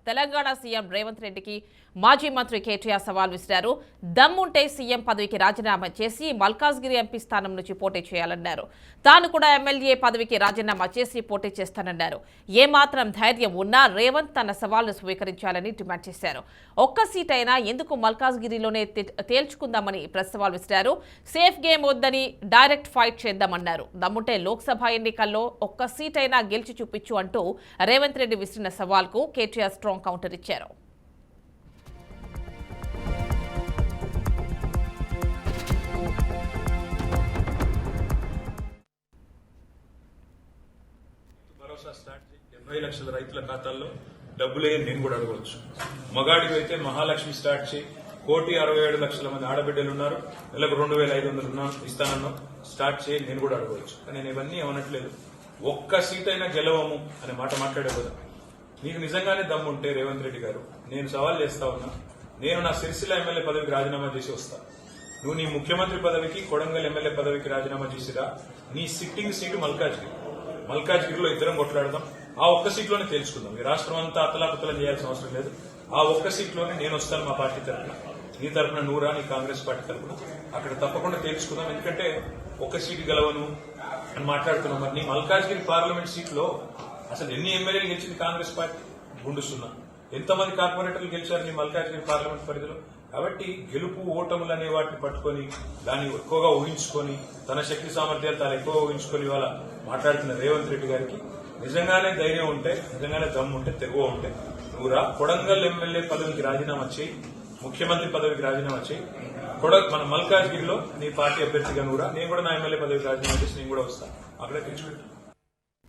Telangana CM Revanth రెడ్డికి మాజీ మంత్రి కేటీఆర్ సవాల్ విసిరారు. దమ్ముంటే సీఎం పదవికి రాజీనామా చేసి మల్కాజ్గిరి ఎంపీ స్థానం నుంచి పోటీ చేయాలన్నారు. తాను కూడా ఎమ్మెల్యే పదవికి రాజీనామా చేసి పోటీ చేస్తానన్నారు. ఏమాత్రం ధైర్యం ఉన్నా రేవంత్ తన సవాల్ను స్వీకరించాలని డిమాండ్ చేశారు. ఒక్క సీట్ అయినా ఎందుకు మల్కాజ్గిరిలోనే తేల్చుకుందామని సవాల్ విసిరారు. సేఫ్ గేమ్ వద్దని డైరెక్ట్ ఫైట్ చేద్దామన్నారు. దమ్ముంటే లోక్సభ ఎన్నికల్లో ఒక్క సీట్ అయినా గెలిచి చూపించు అంటూ రేవంత్ రెడ్డి విసిరిన సవాల్కు కేటీఆర్ స్ట్రాంగ్ కౌంటర్ ఇచ్చారు. భరోసా స్టార్ట్ 70 లక్షల రైతుల ఖాతాల్లో డబ్బులే నేను కూడా అడగవచ్చు. మగాడికి అయితే మహాలక్ష్మి స్టార్ట్ చేయి, 1,67,00,000 మంది ఆడబిడ్డలు ఉన్నారు, నెలకు 2,500 ఇస్తానన్నా స్టార్ట్ చేయి, నేను కూడా అడగవచ్చు. కానీ నేను ఇవన్నీ ఏమనట్లేదు. ఒక్క సీట్ అయినా గెలవము అనే మాట మాట్లాడే కదా. నీకు నిజంగానే దమ్ముంటే రేవంత్ రెడ్డి గారు, నేను సవాల్ చేస్తా ఉన్నా, నేను నా సిరిసిల్ల ఎమ్మెల్యే పదవికి రాజీనామా చేసి వస్తా. నువ్వు నీ ముఖ్యమంత్రి పదవికి, కొడంగల్ ఎమ్మెల్యే పదవికి రాజీనామా చేసిరా. నీ సిట్టింగ్ సీటు మల్కాజ్గిరిలో ఇద్దరం కొట్లాడదాం. ఆ ఒక్క సీట్లోనే తేల్చుకుందాం. ఈ రాష్ట్రం అంతా అతలాకుతలం చేయాల్సిన అవసరం లేదు. ఆ ఒక్క సీట్లోనే నేను వస్తాను మా పార్టీ తరఫున, నీ తరఫున నువ్వురా, నీ కాంగ్రెస్ పార్టీ తరఫున అక్కడ తప్పకుండా తేల్చుకుందాం. ఎందుకంటే ఒక్క సీటు గెలవను అని మాట్లాడుతున్నాం. మరి నీ మల్కాజ్గిరి పార్లమెంట్ సీట్లో అసలు ఎన్ని ఎమ్మెల్యేలు గెలిచింది కాంగ్రెస్ పార్టీ? గుండు సున్నా. ఎంతమంది కార్పొరేటర్లు గెలిచారు నీ మల్కాజ్గిరి పార్లమెంట్ పరిధిలో? కాబట్టి గెలుపు ఓటములు అనే వాటిని పట్టుకొని దాన్ని ఎక్కువగా ఊహించుకొని తన శక్తి సామర్థ్యాలు తాను ఎక్కువగా ఊహించుకొని ఇవాళ మాట్లాడుతున్న రేవంత్ రెడ్డి గారికి నిజంగానే ధైర్యం ఉంటే, నిజంగానే దమ్ము ఉంటే, తెగువ ఉంటే నువ్వురా, కొడంగల్ ఎమ్మెల్యే పదవికి రాజీనామా చేయి, ముఖ్యమంత్రి పదవికి రాజీనామా చేయి. మన మల్కాజ్గిరిలో నీ పార్టీ అభ్యర్థిగా నువ్వురా, నేను కూడా నా ఎమ్మెల్యే పదవికి రాజీనామా చేసి నేను కూడా వస్తాను. అక్కడే తెచ్చుకుంటాను.